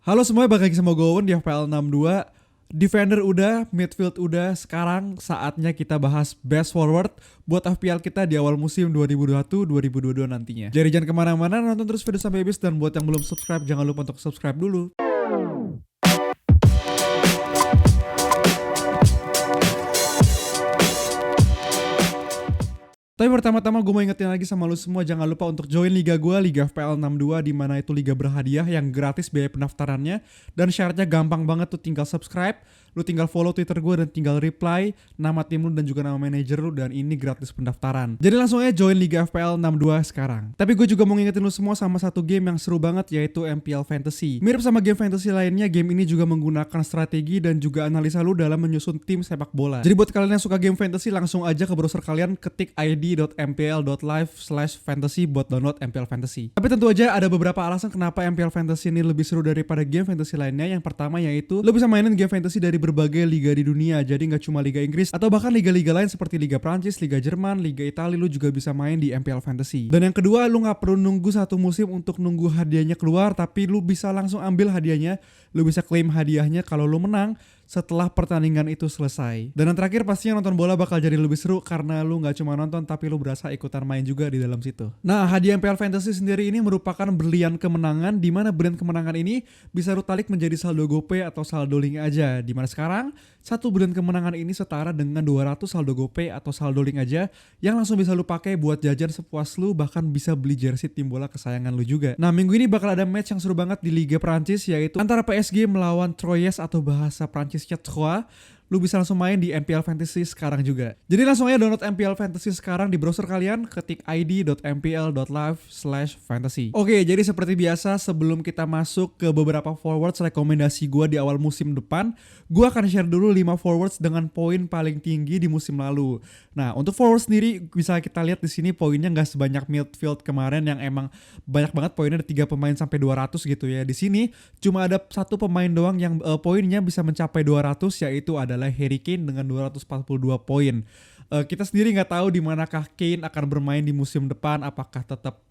Halo semuanya, balik lagi sama gue Owen di FPL 62. Defender udah, midfield udah, sekarang saatnya kita bahas best forward buat FPL kita di awal musim 2021-2022 nantinya. Jadi jangan kemana-mana, nonton terus video sampai habis, dan buat yang belum subscribe jangan lupa untuk subscribe dulu. Tapi pertama-tama gue mau ingetin lagi sama lu semua, jangan lupa untuk join liga gue, Liga FPL 62, di mana itu liga berhadiah yang gratis biaya pendaftarannya, dan syaratnya gampang banget tuh, tinggal subscribe, lu tinggal follow Twitter gue dan tinggal reply nama tim lu dan juga nama manajer lu, dan ini gratis pendaftaran. Jadi langsung aja join Liga FPL 62 sekarang. Tapi gue juga mau ngingetin lu semua sama satu game yang seru banget, yaitu MPL Fantasy. Mirip sama game fantasy lainnya, game ini juga menggunakan strategi dan juga analisa lu dalam menyusun tim sepak bola. Jadi buat kalian yang suka game fantasy, langsung aja ke browser kalian, ketik id.mpl.live/fantasy buat download MPL Fantasy. Tapi tentu aja ada beberapa alasan kenapa MPL Fantasy ini lebih seru daripada game fantasy lainnya. Yang pertama yaitu lo bisa mainin game fantasy dari berbagai liga di dunia, jadi nggak cuma Liga Inggris atau bahkan liga-liga lain seperti Liga Prancis, Liga Jerman, Liga Italia, lo juga bisa main di MPL Fantasy. Dan yang kedua, lo nggak perlu nunggu satu musim untuk nunggu hadiahnya keluar, tapi lo bisa langsung ambil hadiahnya. Lo bisa claim hadiahnya kalau lo menang setelah pertandingan itu selesai. Dan yang terakhir, pastinya nonton bola bakal jadi lebih seru karena lu gak cuma nonton tapi lu berasa ikutan main juga di dalam situ. Nah, hadiah MPL Fantasy sendiri ini merupakan berlian kemenangan, di mana berlian kemenangan ini bisa lu tarik menjadi saldo GoPay atau saldo link aja. Dimana sekarang satu berlian kemenangan ini setara dengan 200 saldo GoPay atau saldo link aja, yang langsung bisa lu pakai buat jajan sepuas lu, bahkan bisa beli jersey tim bola kesayangan lu juga. Nah, minggu ini bakal ada match yang seru banget di Liga Prancis, yaitu antara PSG melawan Troyes atau bahasa Prancis Troyes. Lu bisa langsung main di MPL Fantasy sekarang juga. Jadi langsung aja download MPL Fantasy sekarang di browser kalian, ketik id.mpl.live/fantasy. Oke, jadi seperti biasa sebelum kita masuk ke beberapa forwards rekomendasi gue di awal musim depan, gue akan share dulu 5 forwards dengan poin paling tinggi di musim lalu. Nah, untuk forward sendiri bisa kita lihat di sini poinnya nggak sebanyak midfield kemarin yang emang banyak banget poinnya, ada 3 pemain sampai 200 gitu ya. Di sini cuma ada satu pemain doang yang poinnya bisa mencapai 200, yaitu adalah Harry Kane dengan 242 poin. Kita sendiri nggak tahu di manakah Kane akan bermain di musim depan, apakah tetap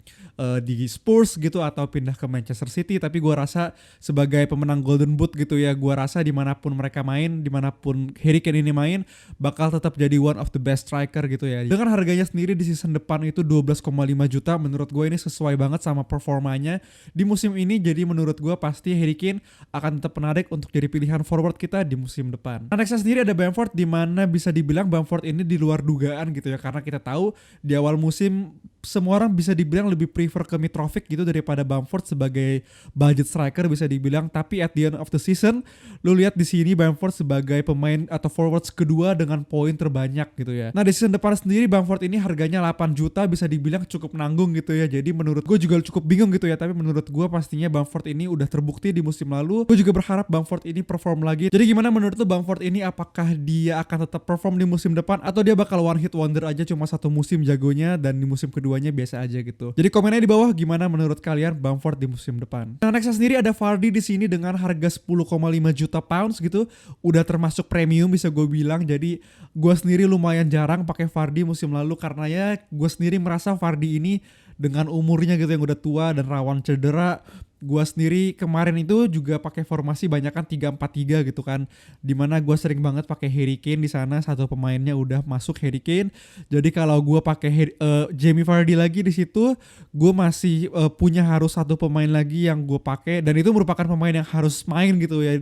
di Spurs gitu atau pindah ke Manchester City. Tapi gue rasa sebagai pemenang Golden Boot gitu ya, gue rasa dimanapun mereka main, dimanapun Harry Kane ini main, bakal tetap jadi one of the best striker gitu ya. Dengan harganya sendiri di season depan itu 12,5 juta, menurut gue ini sesuai banget sama performanya di musim ini. Jadi menurut gue pasti Harry Kane akan tetap menarik untuk jadi pilihan forward kita di musim depan. Nah, nextnya sendiri ada Bamford, di mana bisa dibilang Bamford ini di luar dugaan gitu ya, karena kita tahu di awal musim semua orang bisa dibilang lebih prefer ke Mitrovic gitu daripada Bamford sebagai budget striker bisa dibilang. Tapi at the end of the season, lu lihat di sini Bamford sebagai pemain atau forwards kedua dengan poin terbanyak gitu ya. Nah, di season depan sendiri Bamford ini harganya 8 juta, bisa dibilang cukup nanggung gitu ya. Jadi menurut gue juga cukup bingung gitu ya, tapi menurut gue pastinya Bamford ini udah terbukti di musim lalu. Gue juga berharap Bamford ini perform lagi. Jadi gimana menurut lu Bamford ini, apakah dia akan tetap perform di musim depan atau dia bakal one hit wonder aja, cuma satu musim jagonya dan di musim keduanya biasa aja gitu. Jadi komennya di bawah gimana menurut kalian Bamford di musim depan. Nah, nextnya sendiri ada Vardy di sini dengan harga 10,5 juta pounds gitu, udah termasuk premium bisa gue bilang. Jadi gue sendiri lumayan jarang pakai Vardy musim lalu karena ya gue sendiri merasa Vardy ini dengan umurnya gitu yang udah tua dan rawan cedera. Gue sendiri kemarin itu juga pakai formasi banyakan 3-4-3 gitu kan, dimana gue sering banget pakai Harry Kane di sana, satu pemainnya udah masuk Harry Kane. Jadi kalau gue pakai Jamie Vardy lagi di situ, gue masih punya harus satu pemain lagi yang gue pakai, dan itu merupakan pemain yang harus main gitu ya.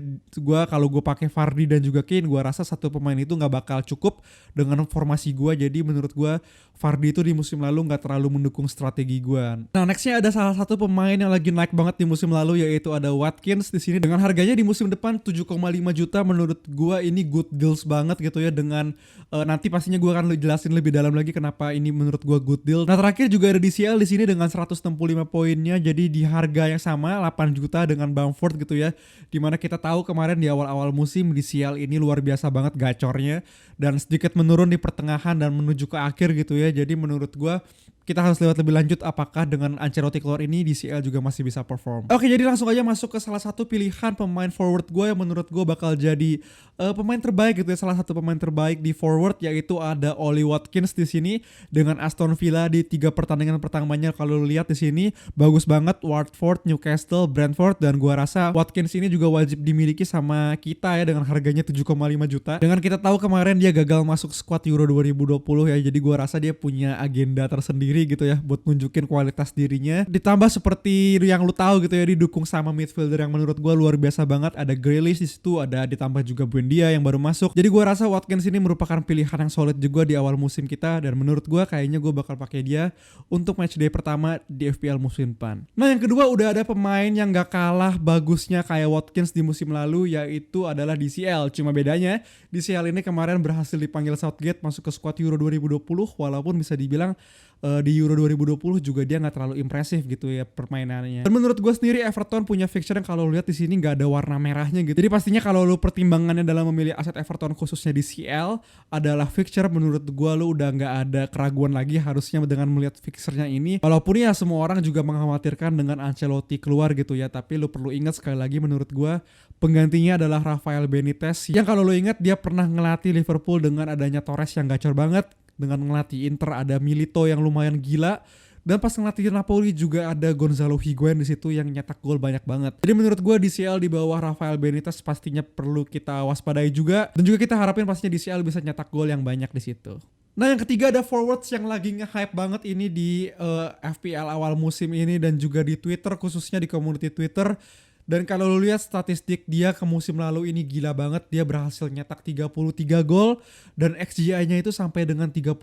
Kalau gue pakai Vardy dan juga Kane, gue rasa satu pemain itu nggak bakal cukup dengan formasi gue. Jadi menurut gue Vardy itu di musim lalu nggak terlalu mendukung strategi gue. Nah, nextnya ada salah satu pemain yang lagi naik banget di musim lalu, yaitu ada Watkins di sini dengan harganya di musim depan 7,5 juta. Menurut gua ini good deals banget gitu ya, dengan nanti pastinya gua akan jelasin lebih dalam lagi kenapa ini menurut gua good deal. Nah, terakhir juga ada DCL di sini dengan 165 poinnya, jadi di harga yang sama 8 juta dengan Bamford gitu ya. Dimana kita tahu kemarin di awal-awal musim DCL ini luar biasa banget gacornya dan sedikit menurun di pertengahan dan menuju ke akhir gitu ya. Jadi menurut gua kita harus lewat lebih lanjut apakah dengan Ancelotti keluar ini DCL juga masih bisa perform. Oke, jadi langsung aja masuk ke salah satu pilihan pemain forward gue yang menurut gue bakal jadi pemain terbaik gitu ya, salah satu pemain terbaik di forward, yaitu ada Ollie Watkins di sini dengan Aston Villa di 3 pertandingan pertamanya. Kalau lu lihat di sini bagus banget, Watford, Newcastle, Brentford, dan gua rasa Watkins ini juga wajib dimiliki sama kita ya dengan harganya 7,5 juta. Dengan kita tahu kemarin dia gagal masuk squad Euro 2020 ya, jadi gua rasa dia punya agenda tersendiri gitu ya buat nunjukin kualitas dirinya. Ditambah seperti yang lu tahu gitu ya, didukung sama midfielder yang menurut gua luar biasa banget. Ada Grealish di situ, ada ditambah juga Buendia yang baru masuk. Jadi gua rasa Watkins ini merupakan pilihan yang solid juga di awal musim kita, dan menurut gua kayaknya gua bakal pakai dia untuk matchday pertama di FPL musim depan. Nah, yang kedua udah ada pemain yang gak kalah bagusnya kayak Watkins di musim lalu, yaitu adalah DCL. Cuma bedanya DCL ini kemarin berhasil dipanggil Southgate masuk ke squad Euro 2020, walaupun bisa dibilang di Euro 2020 juga dia nggak terlalu impresif gitu ya permainannya. Dan menurut gue sendiri Everton punya fixture yang kalau lihat di sini nggak ada warna merahnya gitu. Jadi pastinya kalau lu pertimbangannya dalam memilih aset Everton khususnya di CL adalah fixture, menurut gue lu udah nggak ada keraguan lagi harusnya dengan melihat fixturenya ini. Walaupun ya semua orang juga mengkhawatirkan dengan Ancelotti keluar gitu ya, tapi lu perlu ingat sekali lagi menurut gue penggantinya adalah Rafael Benitez yang kalau lu ingat dia pernah ngelatih Liverpool dengan adanya Torres yang gacor banget. Dengan ngelatih Inter ada Milito yang lumayan gila, dan pas ngelatih Napoli juga ada Gonzalo Higuain di situ yang nyetak gol banyak banget. Jadi menurut gue DCL di bawah Rafael Benitez pastinya perlu kita waspadai juga, dan juga kita harapin pastinya DCL bisa nyetak gol yang banyak di situ. Nah, yang ketiga ada forwards yang lagi nge-hype banget ini di FPL awal musim ini dan juga di Twitter, khususnya di community Twitter. Dan kalau lu lihat statistik dia ke musim lalu ini gila banget, dia berhasil nyetak 33 gol dan XGI-nya itu sampai dengan 35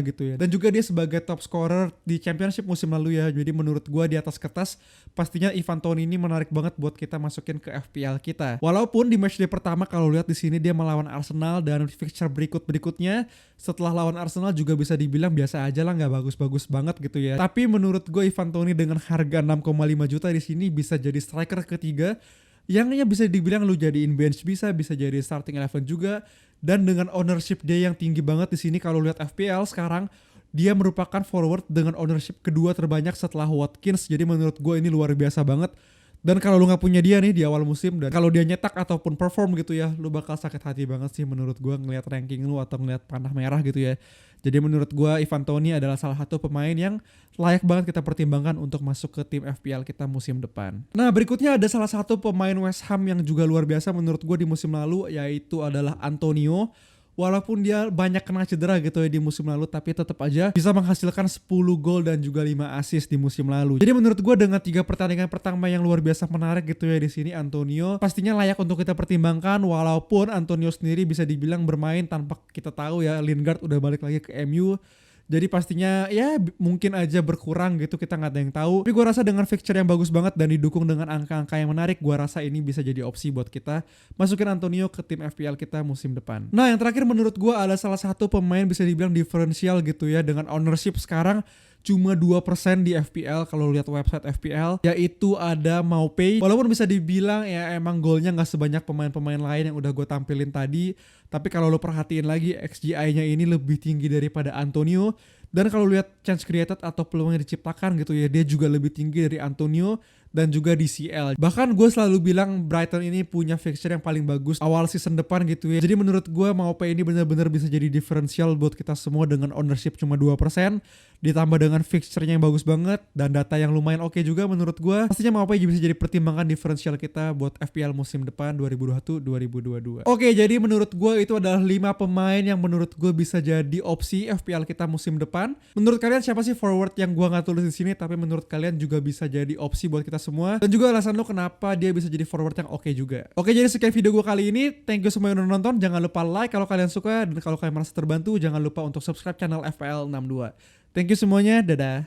gitu ya. Dan juga dia sebagai top scorer di Championship musim lalu ya. Jadi menurut gua di atas kertas pastinya Ivan Toney ini menarik banget buat kita masukin ke FPL kita. Walaupun di matchday pertama kalau lihat di sini dia melawan Arsenal, dan fixture berikutnya setelah lawan Arsenal juga bisa dibilang biasa aja lah, nggak bagus-bagus banget gitu ya. Tapi menurut gue Ivan Toney dengan harga 6,5 juta di sini bisa jadi striker ketiga yang ya bisa dibilang lu jadiin bench, bisa jadi starting 11 juga. Dan dengan ownership dia yang tinggi banget di sini, kalau lihat FPL sekarang dia merupakan forward dengan ownership kedua terbanyak setelah Watkins. Jadi menurut gue ini luar biasa banget. Dan kalau lu gak punya dia nih di awal musim, dan kalau dia nyetak ataupun perform gitu ya, lu bakal sakit hati banget sih menurut gue ngelihat ranking lu atau ngelihat panah merah gitu ya. Jadi menurut gue Ivan Toney adalah salah satu pemain yang layak banget kita pertimbangkan untuk masuk ke tim FPL kita musim depan. Nah, berikutnya ada salah satu pemain West Ham yang juga luar biasa menurut gue di musim lalu, yaitu adalah Antonio. Walaupun dia banyak kena cedera gitu ya di musim lalu, tapi tetap aja bisa menghasilkan 10 gol dan juga 5 assist di musim lalu. Jadi menurut gue dengan 3 pertandingan pertama yang luar biasa menarik gitu ya di sini, Antonio pastinya layak untuk kita pertimbangkan. Walaupun Antonio sendiri bisa dibilang bermain tanpa kita tahu ya, Lingard udah balik lagi ke MU. Jadi pastinya ya mungkin aja berkurang gitu, kita nggak ada yang tahu. Tapi gue rasa dengan fixture yang bagus banget dan didukung dengan angka-angka yang menarik, gue rasa ini bisa jadi opsi buat kita masukin Antonio ke tim FPL kita musim depan. Nah, yang terakhir menurut gue ada salah satu pemain bisa dibilang diferensial gitu ya, dengan ownership sekarang cuma 2% di FPL kalau lihat website FPL, yaitu ada Maupay. Walaupun bisa dibilang ya emang golnya nggak sebanyak pemain-pemain lain yang udah gue tampilin tadi, tapi kalau lo perhatiin lagi XGI-nya ini lebih tinggi daripada Antonio. Dan kalau lihat chance created atau peluang yang diciptakan gitu ya, dia juga lebih tinggi dari Antonio dan juga DCL. Bahkan gue selalu bilang Brighton ini punya fixture yang paling bagus awal season depan gitu ya. Jadi menurut gue Maupay ini benar-benar bisa jadi diferensial buat kita semua dengan ownership cuma 2%, ditambah dengan fixture-nya yang bagus banget dan data yang lumayan oke juga menurut gue. Pastinya Maupay bisa jadi pertimbangan diferensial kita buat FPL musim depan 2021-2022. Oke, jadi menurut gue itu adalah 5 pemain yang menurut gue bisa jadi opsi FPL kita musim depan. Menurut kalian siapa sih forward yang gue nggak tulis di sini tapi menurut kalian juga bisa jadi opsi buat kita semua, dan juga alasan lo kenapa dia bisa jadi forward yang oke juga. Oke, jadi sekian video gue kali ini. Thank you semua yang udah nonton. Jangan lupa like kalau kalian suka, dan kalau kalian merasa terbantu jangan lupa untuk subscribe channel FPL 62. Thank you semuanya, dadah.